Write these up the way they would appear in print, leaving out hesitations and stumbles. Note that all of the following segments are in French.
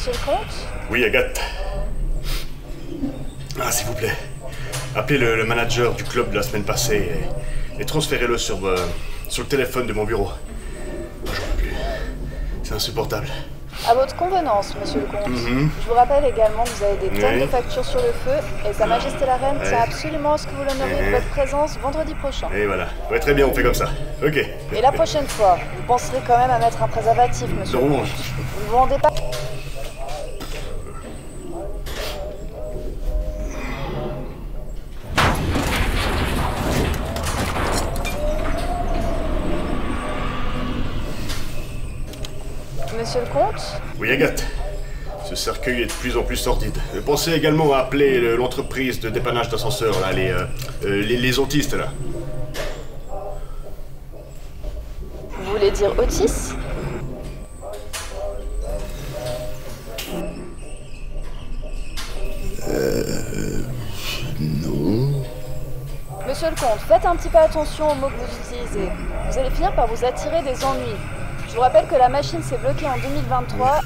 Monsieur le comte? Oui, Agathe. Ah, s'il vous plaît. Appelez le manager du club de la semaine passée et transférez-le sur le téléphone de mon bureau. J'en peux plus. C'est insupportable. À votre convenance, monsieur le comte. Je vous rappelle également que vous avez des tonnes de factures sur le feu et Sa Majesté la Reine tient absolument à ce que vous l'honoriez de votre présence vendredi prochain. Et voilà. Ouais, très bien, on fait comme ça. Ok. Et la prochaine fois, vous penserez quand même à mettre un préservatif, monsieur le comte. Vous ne vous rendez pas... Monsieur le comte? Oui, Agathe. Ce cercueil est de plus en plus sordide. Pensez également à appeler l'entreprise de dépannage d'ascenseurs, là, les autistes, là. Vous voulez dire Otis? Non. Monsieur le comte, faites un petit peu attention aux mots que vous utilisez. Vous allez finir par vous attirer des ennuis. Je vous rappelle que la machine s'est bloquée en 2023.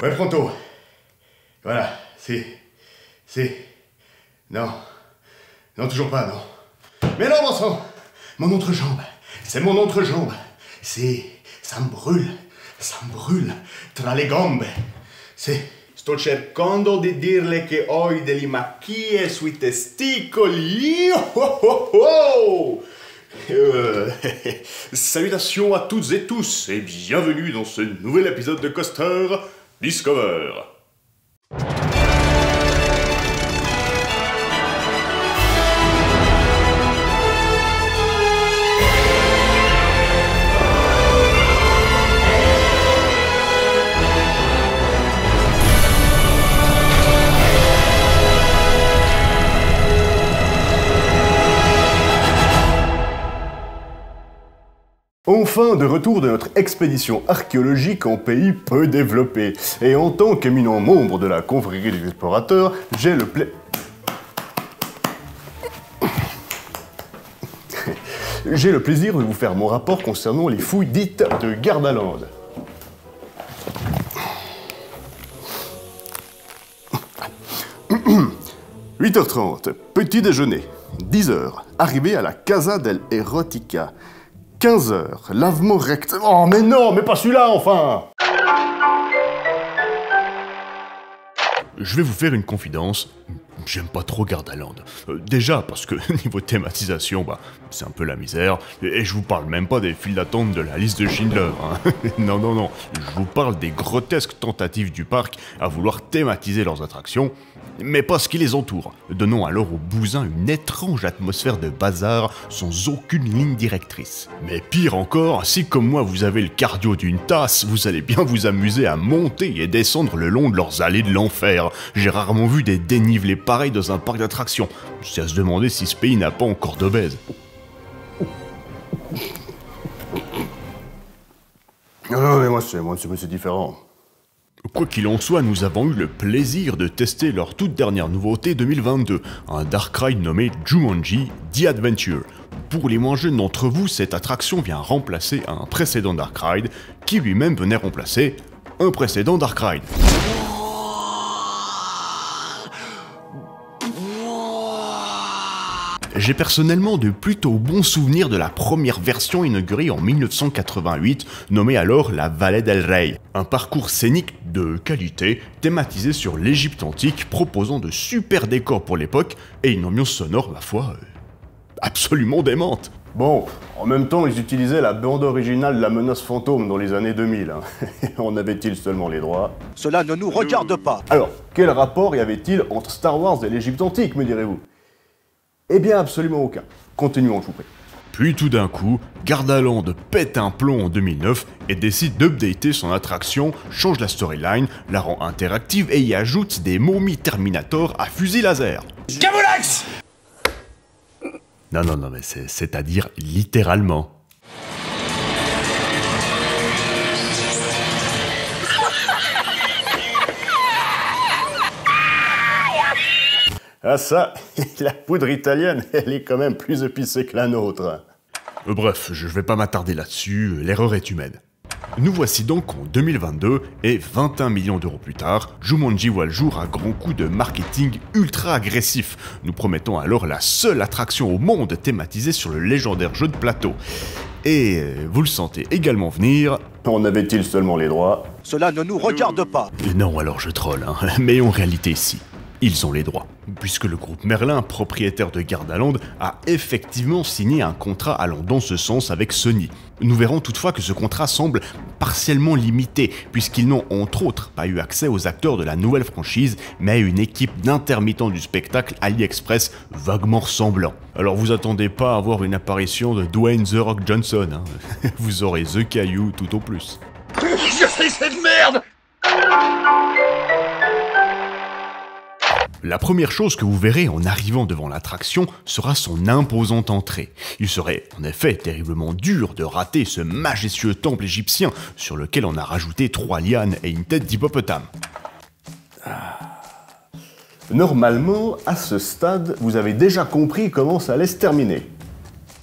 Ouais, pronto. Voilà, Non. Non, toujours pas, non. Mais non, bon sang. Mon entrejambe. C'est mon entrejambe. Ça me brûle. Tra le gambe. Sto cercando di dirle che ho delle macchie sui testicoli. Oh, oh, oh. Salutations à toutes et tous et bienvenue dans ce nouvel épisode de Coaster Discover. Enfin, de retour de notre expédition archéologique en pays peu développé. Et en tant qu'éminent membre de la confrérie des explorateurs, j'ai le plaisir de vous faire mon rapport concernant les fouilles dites de Gardaland. « 8h30, petit déjeuner. 10h, arrivée à la Casa del Erotica. 15h, lavement rectal... Oh, mais non, mais pas celui-là, enfin! Je vais vous faire une confidence. J'aime pas trop Gardaland. Déjà parce que niveau thématisation, c'est un peu la misère. Et je vous parle même pas des files d'attente de la liste de Schindler. Hein. Non. Je vous parle des grotesques tentatives du parc à vouloir thématiser leurs attractions, mais pas ce qui les entoure, donnant alors aux bousins une étrange atmosphère de bazar sans aucune ligne directrice. Mais pire encore, si comme moi vous avez le cardio d'une tasse, vous allez bien vous amuser à monter et descendre le long de leurs allées de l'enfer. J'ai rarement vu des dénivelés pareils dans un parc d'attractions. C'est à se demander si ce pays n'a pas encore d'obèses. Non, mais moi c'est différent. Quoi qu'il en soit, nous avons eu le plaisir de tester leur toute dernière nouveauté 2022, un dark ride nommé Jumanji The Adventure. Pour les moins jeunes d'entre vous, cette attraction vient remplacer un précédent dark ride qui lui-même venait remplacer un précédent dark ride. J'ai personnellement de plutôt bons souvenirs de la première version inaugurée en 1988, nommée alors la Vallée del Rey. Un parcours scénique de qualité, thématisé sur l'Égypte antique, proposant de super décors pour l'époque et une ambiance sonore, ma foi, absolument démente. Bon, en même temps, ils utilisaient la bande originale de la menace fantôme dans les années 2000. En avait-il seulement les droits? Cela ne nous regarde pas. Alors, quel rapport y avait-il entre Star Wars et l'Égypte antique, me direz-vous? Eh bien, absolument aucun. Continuons, je vous prie. Puis tout d'un coup, Gardaland pète un plomb en 2009 et décide d'updater son attraction, change la storyline, la rend interactive et y ajoute des momies Terminator à fusil laser. Camolax! Non, mais c'est-à-dire littéralement. Ah ça, la poudre italienne, elle est quand même plus épicée que la nôtre. Bref, je vais pas m'attarder là-dessus, l'erreur est humaine. Nous voici donc en 2022 et 21 millions d'euros plus tard, Jumanji voit le jour à grands coups de marketing ultra agressif, nous promettant alors la seule attraction au monde thématisée sur le légendaire jeu de plateau. Et vous le sentez également venir... En avait-il seulement les droits? Cela ne nous regarde pas. Non, alors je troll, hein. Mais en réalité si. Ils ont les droits, puisque le groupe Merlin, propriétaire de Gardaland, a effectivement signé un contrat allant dans ce sens avec Sony. Nous verrons toutefois que ce contrat semble partiellement limité, puisqu'ils n'ont entre autres pas eu accès aux acteurs de la nouvelle franchise, mais à une équipe d'intermittents du spectacle AliExpress vaguement ressemblant. Alors vous attendez pas à voir une apparition de Dwayne The Rock Johnson, hein. Vous aurez The Caillou tout au plus. Je sais cette merde! La première chose que vous verrez en arrivant devant l'attraction sera son imposante entrée. Il serait en effet terriblement dur de rater ce majestueux temple égyptien sur lequel on a rajouté 3 lianes et une tête d'hippopotame. Normalement, à ce stade, vous avez déjà compris comment ça allait se terminer.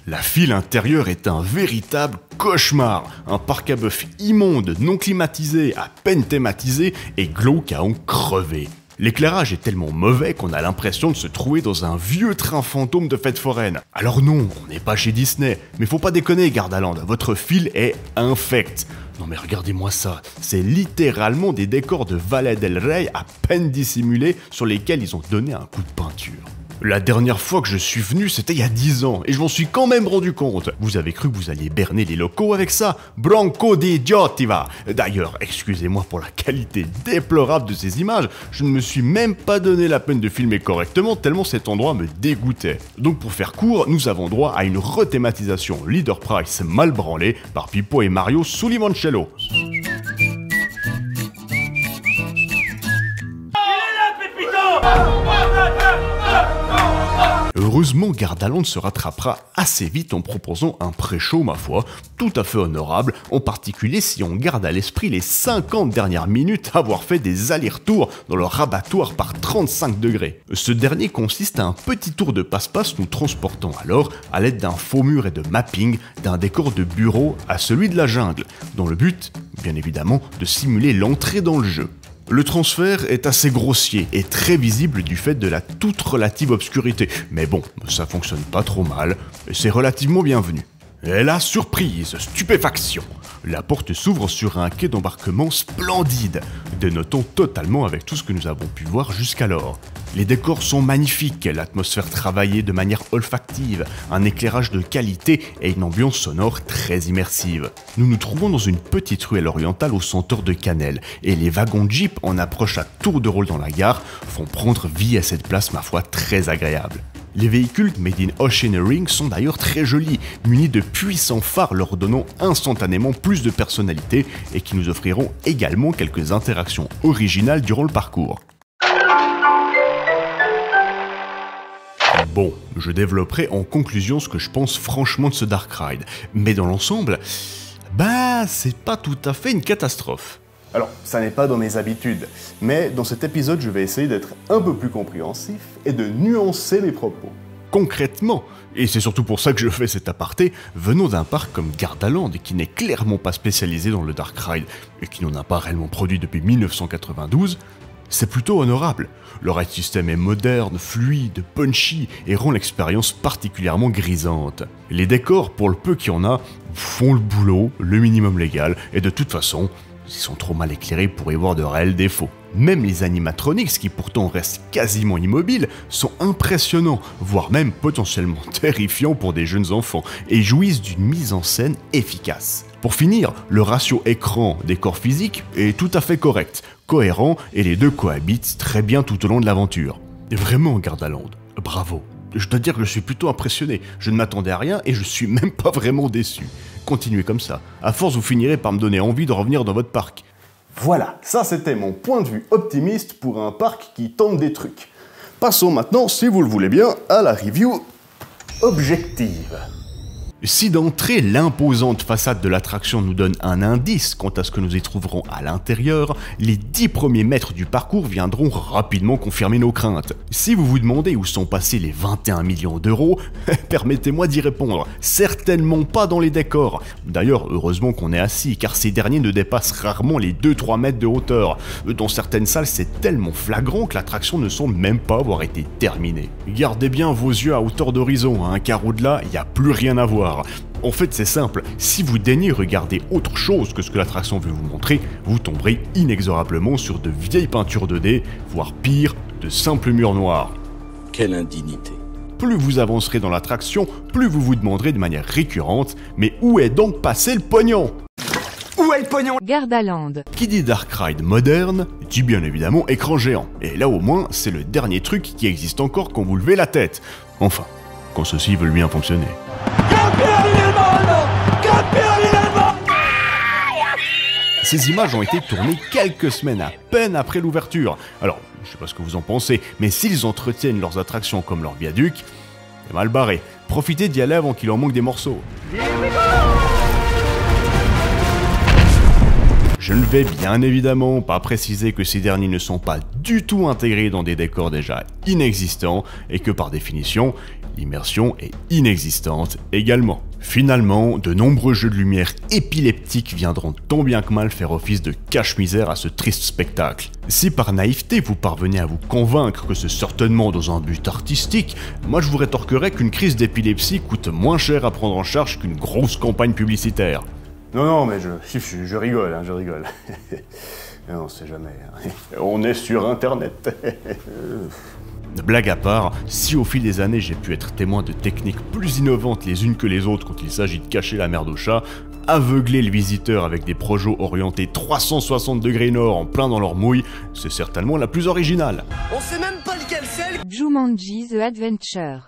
La file intérieure est un véritable cauchemar, un parc à bœuf immonde, non climatisé, à peine thématisé et glauque à en crever. L'éclairage est tellement mauvais qu'on a l'impression de se trouver dans un vieux train fantôme de fête foraine. Alors non, on n'est pas chez Disney, mais faut pas déconner Gardaland, votre file est infecte. Non mais regardez-moi ça, c'est littéralement des décors de Valle del Rey à peine dissimulés sur lesquels ils ont donné un coup de peinture. La dernière fois que je suis venu, c'était il y a 10 ans, et je m'en suis quand même rendu compte. Vous avez cru que vous alliez berner les locaux avec ça? Branco di idiotti va! D'ailleurs, excusez-moi pour la qualité déplorable de ces images, je ne me suis même pas donné la peine de filmer correctement tellement cet endroit me dégoûtait. Donc pour faire court, nous avons droit à une rethématisation Leader Price mal branlée par Pippo et Mario sous limoncello. Heureusement, Gardaland se rattrapera assez vite en proposant un pré-show, ma foi, tout à fait honorable, en particulier si on garde à l'esprit les 50 dernières minutes à avoir fait des allers-retours dans le rabattoir par 35 degrés. Ce dernier consiste à un petit tour de passe-passe nous transportant alors, à l'aide d'un faux mur et de mapping, d'un décor de bureau à celui de la jungle, dont le but, bien évidemment, de simuler l'entrée dans le jeu. Le transfert est assez grossier et très visible du fait de la toute relative obscurité, mais bon, ça fonctionne pas trop mal, et c'est relativement bienvenu. Et la surprise, stupéfaction! La porte s'ouvre sur un quai d'embarquement splendide, dénotant totalement avec tout ce que nous avons pu voir jusqu'alors. Les décors sont magnifiques, l'atmosphère travaillée de manière olfactive, un éclairage de qualité et une ambiance sonore très immersive. Nous nous trouvons dans une petite ruelle orientale au centre de Cannelle, et les wagons de Jeep en approche à tour de rôle dans la gare font prendre vie à cette place ma foi très agréable. Les véhicules made in Oceanering sont d'ailleurs très jolis, munis de puissants phares leur donnant instantanément plus de personnalité et qui nous offriront également quelques interactions originales durant le parcours. Bon, je développerai en conclusion ce que je pense franchement de ce Dark Ride, mais dans l'ensemble, c'est pas tout à fait une catastrophe. Alors, ça n'est pas dans mes habitudes, mais dans cet épisode, je vais essayer d'être un peu plus compréhensif et de nuancer mes propos. Concrètement, et c'est surtout pour ça que je fais cet aparté, venant d'un parc comme Gardaland qui n'est clairement pas spécialisé dans le Dark Ride et qui n'en a pas réellement produit depuis 1992, c'est plutôt honorable. Le ride system est moderne, fluide, punchy et rend l'expérience particulièrement grisante. Les décors, pour le peu qu'il y en a, font le boulot, le minimum légal, et de toute façon, ils sont trop mal éclairés pour y voir de réels défauts. Même les animatronics, qui pourtant restent quasiment immobiles, sont impressionnants, voire même potentiellement terrifiants pour des jeunes enfants, et jouissent d'une mise en scène efficace. Pour finir, le ratio écran-décor physique est tout à fait correct, cohérent, et les deux cohabitent très bien tout au long de l'aventure. Et vraiment, Gardaland, bravo. Je dois dire que je suis plutôt impressionné, je ne m'attendais à rien et je suis même pas vraiment déçu. Continuez comme ça, à force vous finirez par me donner envie de revenir dans votre parc. Voilà, ça c'était mon point de vue optimiste pour un parc qui tente des trucs. Passons maintenant, si vous le voulez bien, à la review objective. Si d'entrée, l'imposante façade de l'attraction nous donne un indice quant à ce que nous y trouverons à l'intérieur, les 10 premiers mètres du parcours viendront rapidement confirmer nos craintes. Si vous vous demandez où sont passés les 21 millions d'euros, permettez-moi d'y répondre, certainement pas dans les décors. D'ailleurs, heureusement qu'on est assis, car ces derniers ne dépassent rarement les 2-3 mètres de hauteur. Dans certaines salles, c'est tellement flagrant que l'attraction ne semble même pas avoir été terminée. Gardez bien vos yeux à hauteur d'horizon, hein, car au-delà, il n'y a plus rien à voir. En fait, c'est simple, si vous daignez regarder autre chose que ce que l'attraction veut vous montrer, vous tomberez inexorablement sur de vieilles peintures 2D, voire pire, de simples murs noirs. Quelle indignité. Plus vous avancerez dans l'attraction, plus vous vous demanderez de manière récurrente, mais où est donc passé le pognon ? Où est le pognon ? Gardaland. Qui dit Dark Ride moderne, dit bien évidemment écran géant. Et là au moins, c'est le dernier truc qui existe encore quand vous levez la tête. Enfin, quand ceux-ci veulent bien fonctionner. Ces images ont été tournées quelques semaines à peine après l'ouverture. Alors, je sais pas ce que vous en pensez, mais s'ils entretiennent leurs attractions comme leur viaduc, c'est mal barré. Profitez d'y aller avant qu'il en manque des morceaux. Je ne vais bien évidemment pas préciser que ces derniers ne sont pas du tout intégrés dans des décors déjà inexistants et que par définition, l'immersion est inexistante également. Finalement, de nombreux jeux de lumière épileptiques viendront tant bien que mal faire office de cache-misère à ce triste spectacle. Si par naïveté vous parvenez à vous convaincre que c'est certainement dans un but artistique, moi je vous rétorquerai qu'une crise d'épilepsie coûte moins cher à prendre en charge qu'une grosse campagne publicitaire. Non, mais je rigole, hein, je rigole. On sait jamais. Hein. On est sur Internet. Blague à part, si au fil des années j'ai pu être témoin de techniques plus innovantes les unes que les autres quand il s'agit de cacher la merde au chat, aveugler le visiteur avec des projets orientés 360 degrés nord en plein dans leur mouille, c'est certainement la plus originale. On sait même pas lequel c'est. Jumanji The Adventure.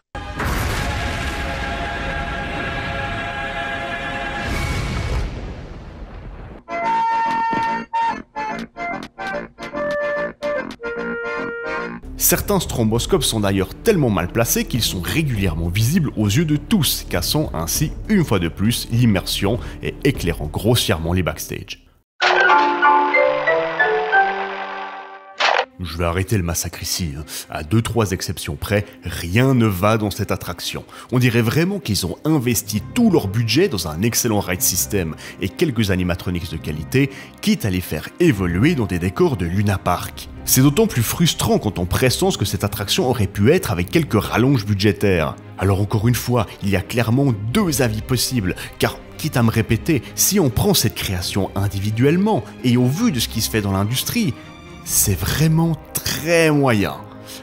Certains stromboscopes sont d'ailleurs tellement mal placés qu'ils sont régulièrement visibles aux yeux de tous, cassant ainsi une fois de plus l'immersion et éclairant grossièrement les backstage. Je vais arrêter le massacre ici, hein. À 2-3 exceptions près, rien ne va dans cette attraction. On dirait vraiment qu'ils ont investi tout leur budget dans un excellent ride system et quelques animatronics de qualité, quitte à les faire évoluer dans des décors de Luna Park. C'est d'autant plus frustrant quand on pressent que cette attraction aurait pu être avec quelques rallonges budgétaires. Alors encore une fois, il y a clairement deux avis possibles, car quitte à me répéter, si on prend cette création individuellement et au vu de ce qui se fait dans l'industrie, c'est vraiment très moyen.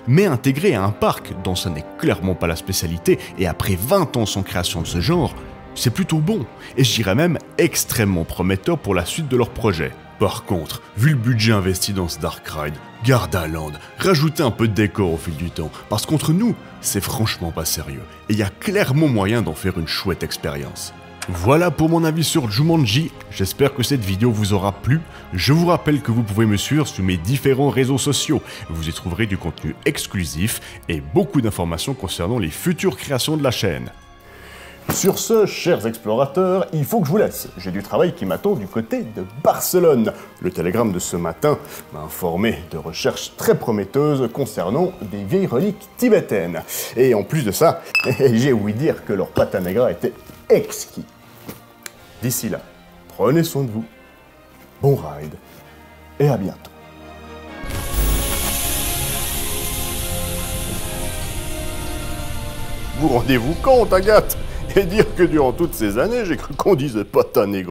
Mais intégré à un parc dont ce n'est clairement pas la spécialité et après 20 ans sans création de ce genre, c'est plutôt bon, et je dirais même extrêmement prometteur pour la suite de leur projet. Par contre, vu le budget investi dans ce Dark Ride, Gardaland, rajoutez un peu de décor au fil du temps, parce qu'entre nous, c'est franchement pas sérieux, et il y a clairement moyen d'en faire une chouette expérience. Voilà pour mon avis sur Jumanji, j'espère que cette vidéo vous aura plu. Je vous rappelle que vous pouvez me suivre sur mes différents réseaux sociaux, vous y trouverez du contenu exclusif et beaucoup d'informations concernant les futures créations de la chaîne. Sur ce, chers explorateurs, il faut que je vous laisse. J'ai du travail qui m'attend du côté de Barcelone. Le télégramme de ce matin m'a informé de recherches très prometteuses concernant des vieilles reliques tibétaines. Et en plus de ça, j'ai ouï dire que leur pata negra était exquis. D'ici là, prenez soin de vous, bon ride, et à bientôt. Vous rendez-vous compte, Agathe? Et dire que durant toutes ces années, j'ai cru qu'on disait pata negra.